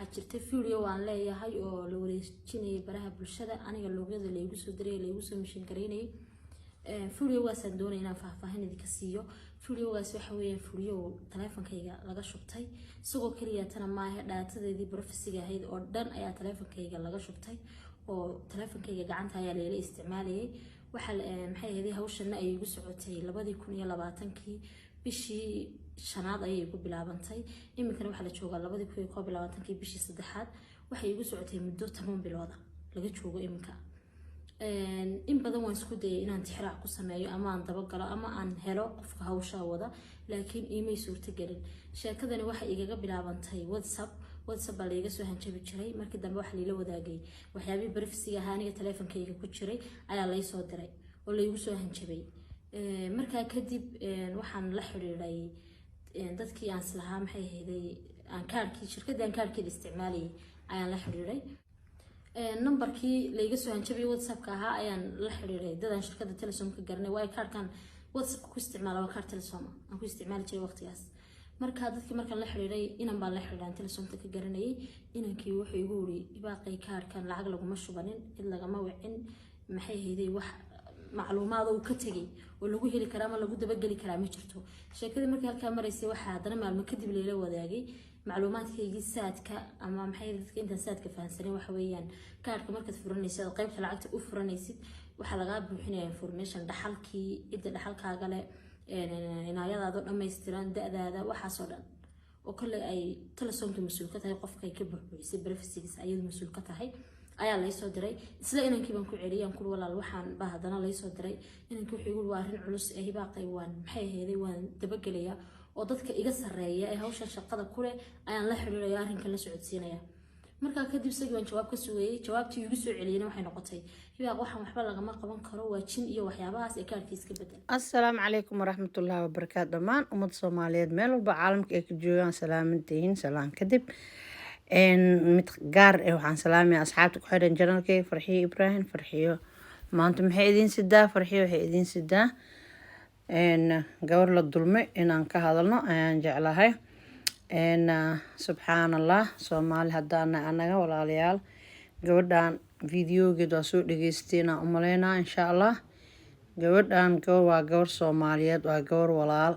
waxa jirtay video aan leeyahay oo la wareejinayay baraha bulshada aniga loogyada la igu soo diray la igu soo mishin gareynay videogaas aan doonay inaan faahfaahin idinka siiyo videogaas waxa weeyaan video taleefankayga laga shubtay isagoo kaliya tan maaha dhaatadeedii privacy ahayd oo dhan ayaa taleefankayga laga shubtay oo taleefankayga gacanta ayaa leela isticmaalayay waxa maxay ahayd hawshanna ay igu socotay 2020kii bishii shanaad ayay igu bilaabantay iminkana waxa la joogaa 2021kii bishii saddexaad waxay igu socotay muddo 10 bilood laga joogo iminka in badan waan isku dayay inaan tixraac ku sameeyo ama aan daba galo ama aan helo qofka hawsha wada laakiin iimay suurta galin sheekadani waxa igaga bilaabantay WhatsApp baa iga soo hanjabi jiray markii dambe waxa la wadaagay waxyaabo privacy ah aniga taleefankayga ku jiray ayaa la soo diray oo la igu soo hanjabay markaa kadib waxaan la xiriiray dadkii aan islahaa maxay ahayd aan kaarkii shirkaddan kaarkii isticmaalay ayaan la xiriiray numberkii la iga soo hanjabay WhatsApp-ka ahaa ayaan la xiriiray dadaan shirkadda Telesom ka garanay way kaarkan WhatsApp ku isticmaalo waa kaar Telesom aan ku isticmaali jiray waqtigaas marka dadkii markaan la xiriiray inaan baan la xiriiray Telesom ka garanayay inankii wuxuu igu wuri ibaaqay kaarkan lacag laguma shubanin id lagama wicin maxay ahayd wax macluumaad oo ka tagay oo lagu heli kara ama lagu dabagali kara ma jirto sheekadii markii halka maraysay waxa hadana maalmo kadib leela wadaagay macluumaadkayga saadka ama maxay dadka inta saadka fahansanay waxa weeyaan kaarka markaad furanaysid qaybta lacagta u furanaysid waxa laga buuxinayaa information dhaxalkii cidda dhaxalkaaga leh inaayadaado dhameystiran da'daada waxa soo dhan oo kale ay Telesom-ka mas'uul ka tahay qofka ay ka buuxisay privacy-giisa ayadu mas'uul ka tahay ayaa la soo diray isla inankii baan ku celiyay ku walaal waxaan ba hadana la soo diray inankii wuxuu igu waarin culus ee hibaaqay waan maxay ahayd waan dabagalaya oo dadka iga sareeya ee hawsha shaqada ku leh ayaan la xiriiray arrinka la socodsiinaya marka kadib sagiwan jawaab ka sugayay jawaabtii igu soo celiyayna waxay noqotay hibaaq waxaan waxba lagama qaban karo waa jin iyo waxyaabahaas ee kaarkiiska bedel assalaamu calaykum waraxmatullaahi wabarakaatu dhammaan ummad Soomaaliyeed meel walba caalamka ay ka joogaan salaamantihiin salaan kadib mid gaar ah waxaan salaamay asxaabta ku xiran janalkay Farxiyo Ibrahim Farxiyo maanta maxay idin sidaa Farxiyo waxay idin sidaa gabar la dulmay inaan ka hadalno ayaan jeclahay subhanallah Soomaali hadana anaga walaalayaal gabadhan videogeeda soo dhageysteen u maleynaa insha Allah gabadhan waa gabar Soomaaliyeed waa gabar walaal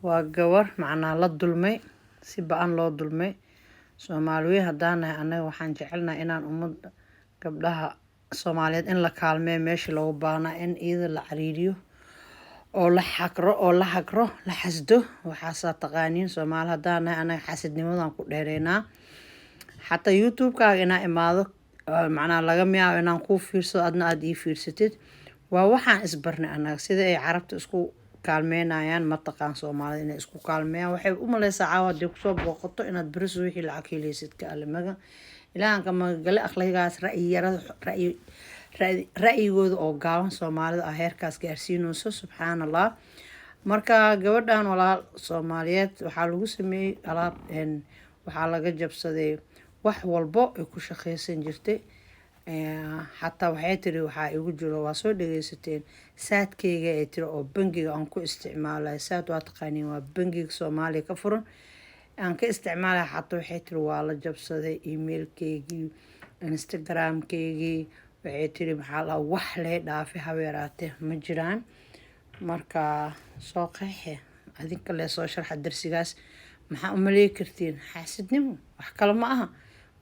waa gabar macnaa la dulmay si baan loo dulmay Soomaaliyeed hadana anaga waxaan jecelnahay inaan umada gabdhaha Soomaaliyeed in la kaalmeeyo meeshii loo baahnaa in iyada la cariiriyo oo la xaqro la xasdo waxa taqaaniin Soomaali hadana anaga xasidnimadan ku dheereynaa hatta YouTube-kaaga ina imaado macnaa laga miyaa inaan ku fiirsado adna aad ii fiirsatid waa waxaan isbarnay anaga sida ay carabta isku kaalmeynayaan ma taqaan Soomaali inay isku kaalmeeyaan waxay u maleysaa caawad ku soo booqato inaad bariis wixii lacag helaysid ka almaga ilaahanka ma gal akhlaaqaas ra'yigooda oo gaaban Soomaalida ah heerkaas gaarsiinayso subhanallah marka gabadhan walaal Soomaaliyeed waxa lagu sameeyay alaab waxa laga jabsaday wax walbo ay ku shaqeysan jirtay hatta waxay tiri waxa igu jiro waa soo dhageysateen saadkeyga ee tiri oo bangiga aan ku isticmaalay saad waa taqaaniin waa bangiga Soomaaliya ka furan aan ka isticmaalay hatta waxay tiri waa la jabsaday emailkeygii Instagram-keygii waxay tiri maxaa la wax lee dhaafay habeeraate ma jiraan marka soo qeexay adinka la soo sharxa darsigaas maxaa u maleey kartiin xaasidnimo wax kale ma aha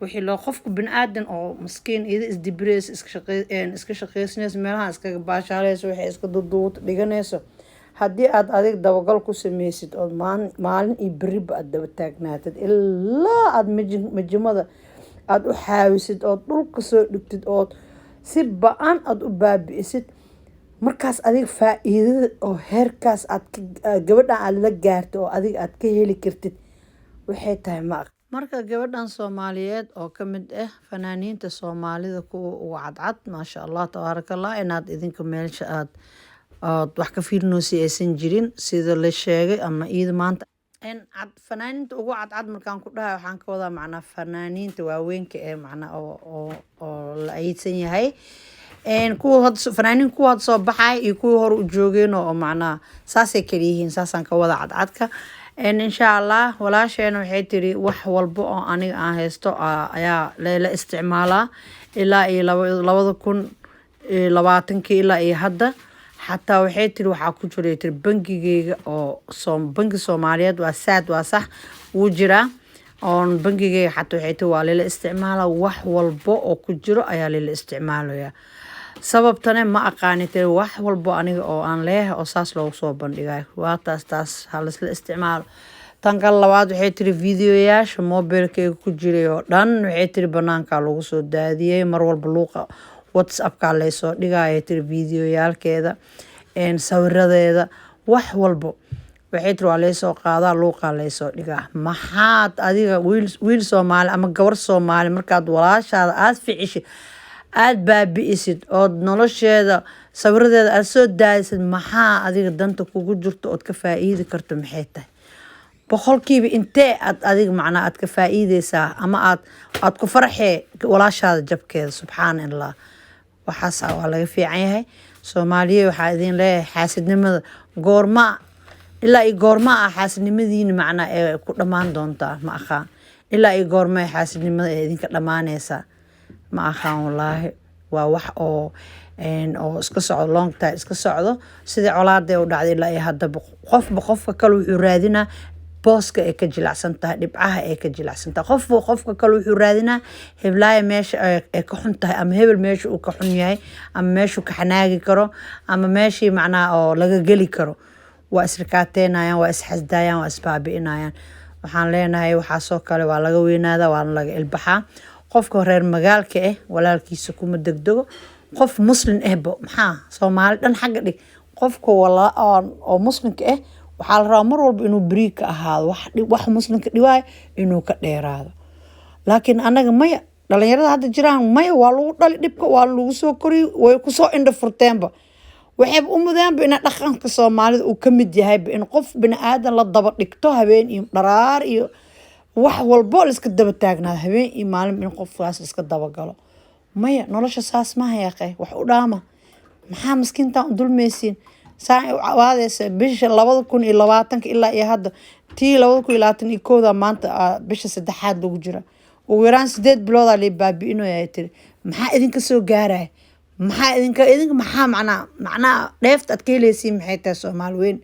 wixii loo qofku bini'aadan oo miskiin ida isdibrees iska shaqeysnays meelaha iska baashaaleyso waxay iska duduud dhiganayso haddii aad adig dabagal ku sameysid oo maalin iyo beriba aad daba taagnaatid ilaa aad majimada aad u xaawisid oo dhulka soo dhigtid oo si baan aad u baabi'isid markaas adig faa'iidada oo heerkaas aad gabadhan aad la gaarto oo adig aad ka heli kartid waxay tahay marka gabadhan Soomaaliyeed oo kamid ah fanaaniinta Soomaalida kuwa ugu cadcad ma sha Allah tabarakallah inaad idinka meelsha aad wax ka fiirnoosi aysan jirin sida la sheegay ama iid maanta fanaaniinta ugu cadcad markaan ku dhahay waxaan ka wadaa macnaa fanaaniinta waaweynka ee macnaa oo la ayidsan yahay kuwa fanaaniin kuwa soo baxay iyo kuwa hore u joogeen oo macnaa saasay kala yihiin saasaan ka wada cadcadka إن شاء الله ولا شيء أنا وحيتري والبو أنا هستو يا لا استعماله إلا لو كن لواتنكي إلا هذا حتى وحيتري وحاكوجري تري بنكي أو بنك سوماليات وصح وجرا on bangiga xataa waxay tahay waa la isticmaala wax walbo oo ku jiro ayaa la isticmaalaya sababtana ma aqaanitay wax walbo aniga oo aan leeyahay oo saas loogu soo bandhigay waa taas hal isla isticmaal tan kale labaad waxay tiri videoyaasha mobilkayga ku jiray oo dhan waxay tiri banaanka lagu soo daadiyay mar walba luuqa WhatsApp-ka la soo dhigay tiri videoyaalkeeda sawiradeeda wax walbo waxay tiri waa la soo qaadaa luuqa la soo dhigaa maxaad adiga wiil Soomaali ama gabar Soomaali markaad walaashaada aad ficishi aad baabi'isid oo nolosheeda sawiradeeda aad soo daadisid maxaa adiga danta kugu jirto oo ka faa'iidi karto maxay tahay boqolkiiba intee aad adiga macnaa aad ka faa'iideysaa ama aad ku farxee walaashaada jabkeeda subxaanallah waxaas waa laga fiican yahay Soomaaliya waxaa idin leeyahay xaasidnimada goorma ilaa ay goorma xaasidnimadiina macnaa ee ku dhamaan doontaa ma aqaan ilaa ay goorma xaasidnimada ee idinka dhamaanaysa ma aqaan wallaahi waa wax oo iska socdo long time iska socdo sidii colaadee u dhacday ilaa ay hadda qofka kale wuxuu raadinaa booska ay ka jilacsan tahay dhibcaha ay ka jilacsan tahay qofka kale wuxuu raadinaa heblaaya meesha ay ka xun tahay ama hebel meesha uu ka xun yahay ama meesha ka xanaagi karo ama meeshii macnaa oo laga geli karo waa isrikaateynayaan waa isxasdaayaan waa isbaabi'inayaan waxaan leenahay waxaasoo kale waa laga weynaadaa waana laga ilbaxaa qofka reer magaalka walaalkiisa kuma degdego qof muslim ahba maxaa Soomaali dhan xagga dhig qofka oo muslimka waxaa la rabaa mar walba inuu bariig ka ahaado wax muslimka dhiwaay inuu ka dheeraado laakiin anaga maya dhalinyarada hadda jiraan maya waa lagu dhali dhibka waa lagu soo kori way ku soo indha furteenba waxay u mudaan in dhaqanka Soomaalida uu ka mid yahay in qof bini aadan la daba dhigto habeen iyo dharaar iyo wax walbo la iska daba taagnaa habeen iyo maalin in qofkaas iska daba galo maya nolosha saas ma hayaqay wax u dhaama maxaa miskiinta dulmeysiin saa waadaysa bisha 2020 ilaa iyo hadda tii 2021 maanta bisha 3 lagu jira ugu yaraan 8 bilood la baabi'inayay tiri maxaa idinka soo gaaray maxaa idinka maxaa macnaa dheefta aad ka helaysiin maxay tahay Soomaali weyn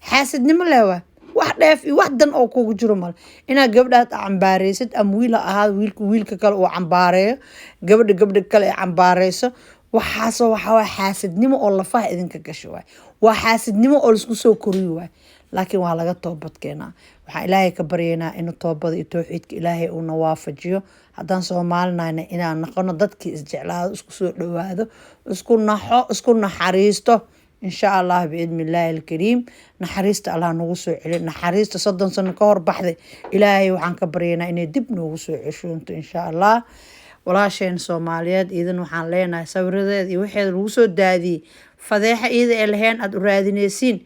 xaasidnimo leewa wax dheef iyo wax dan oo kugu jiro mal ina gabdhaad cambaareysid ama wiil ahaad wiilka kale oo cambaareeyo gabadha kale ay cambaareyso waxaasoo waxa xaasidnimo oo lafaha idinka gasho waa xaasidnimo oo isku soo koriyo laakiin waa laga toobad keenaa waxaan Ilaahay ka baryeynaa inuu toobada iyo tawxiidka Ilaahay uu na waafajiyo haddaan Soomaalinaana inaan noqono dadkii isjeclaado isku soo dhawaado isku naxariisto insha Allah biidnillaahi alkariim naxariista Allah nagu soo celin naxariista 30 sano ka hor baxday Ilaahay waxaan ka baryeynaa inay dib noogu soo ceshoonto insha Allah walaasheen Soomaaliyeed iidan waxaan leenahay sawiradeed iyo wixii lagu soo daadiyay fadeexa iida ee lahayn aad u raadinaysiin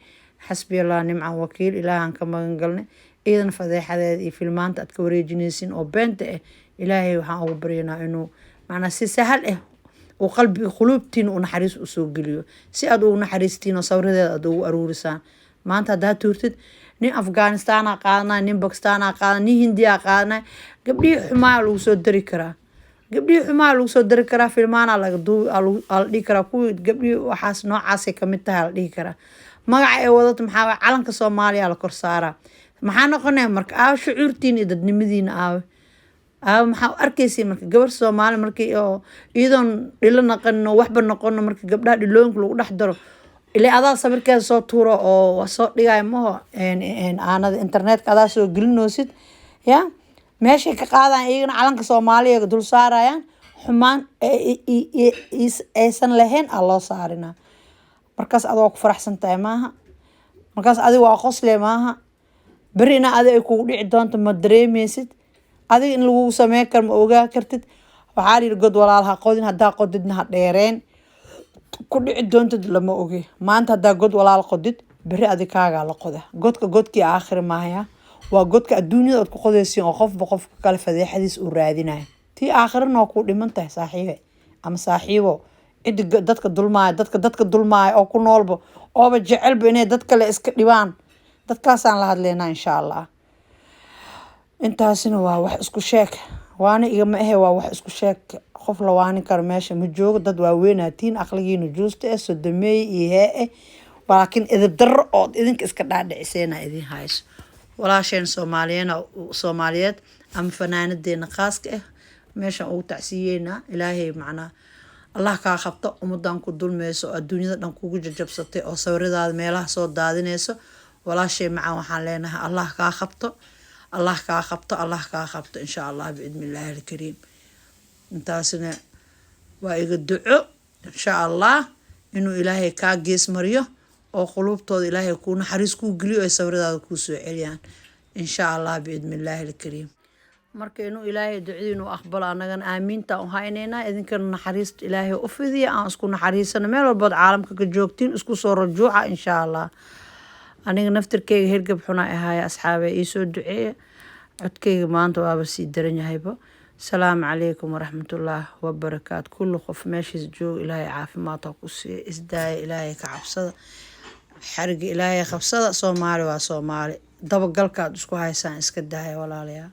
حسبي الله نعم وكيل إلهان كما قلنا إذن فضيحة فيلمانت أتك وريجينيسين أو بنت إلهي وحان أو برينا إنه معنا سي سهل وقلبي قلوبتين ونحريس أسوق ليو سي أدو نحريستين وصور ذا أدو أرورسان ما أنت دا تورتد نين أفغانستان قادنا نين باكستان قادنا نين هندية قادنا قبلي حماية لو سو دري كرا قبلي حماية لو سو دري كرا فيلمان على دي كرا كوي قبلي وحاس نوع عاسي كمتها دي كرا magaca ay wadato maxaa calanka Soomaaliya la kor saara maxaa noqonay marka shucuurtiin iyo dadnimadiina maxaa arkaysi marka gabar Soomaali markii oo iidan dhilo naqano waxba noqono marka gabdhaha dhiloonka lagu dhex daro ilaa adaa sawirkeeda soo tuuro oo soo dhigay maho aanada internetka adaa soo gelinoosid ya meesha ka qaadaan iyagana calanka Soomaaliya dul saarayaan xumaan aysan lahayn loo saarina markaas adoo ku faraxsan tahay maaha markaas adiga waa qosle maaha barina adiga ay kugu dhici doonto ma dareemaysid adiga in lagu sameey kar ma ogaa kartid waxaa la god walaalaha qodin hadaa qodidna ha dheereen ku dhici doonto lama oge maanta hadaa god walaal qodid bari adiga kaaga la qoda godkii aakhir maahaya waa godka adduunyada aad ku qodaysiin oo qofka kale fadeexadiis u raadinay tii aakhirna ku dhiman tahay saaxiibe ama saaxiibo dadka dulmaay oo ku noolba ooba jecelba inay dadka la iska dhibaan dadkaasaan la hadlaynaa insha allah. intaasina waa wax isku sheeg, waana igama ahe waa wax isku sheeg. qof la waanin karo meesha ma joogo. dad waaweynaatiin aqligiina juusta ah sodomeey iyo hee laakiin idib darro ood idinka iska dhaadhiciseena idin hayso. walaasheen soomaaliyeed ama fanaanadeena khaaska ah meeshaan ugu tacsiyeynaa. ilaahay macnaa allah kaa qabto ummadan ku dulmeyso adduunyada dhan kugu jajabsatay oo sawiradaada meelaha soo daadinayso. walaashay macaan waxaan leenahay allah kaa qabto, allah kaa qabto, allah kaa qabto insha allah biidnillaahi alkariim. intaasina waa iga duco insha allah inuu ilaahay kaa gees mariyo oo qulubtooda ilaahay kuu naxariis kuu geliyo ay sawiradaada kuu soo celiyaan insha allah biidnillaahi alkariim. marka inuu ilaahay ducadiinu aqbalo annagana aamiinta u haynaynaa. idinkana naxariista ilaahay u fidiya aan isku naxariisano meel walbood caalamka ka joogtiin isku soo rajuuca insha allah. aniga naftirkeyga hergab xunaa ahaaya asxaabee iisoo duceeya. codkeyga maanta waaba sii daran yahayba. السلام عليكم ورحمة الله وبركاته. كل خوف ماشي جو إلهي عافماته كوسي إسداي إلهي كعبصة حرق إلهي خبصة صومالي وصومالي دبق قلقات اسكو هاي سان اسكداي ولا ليا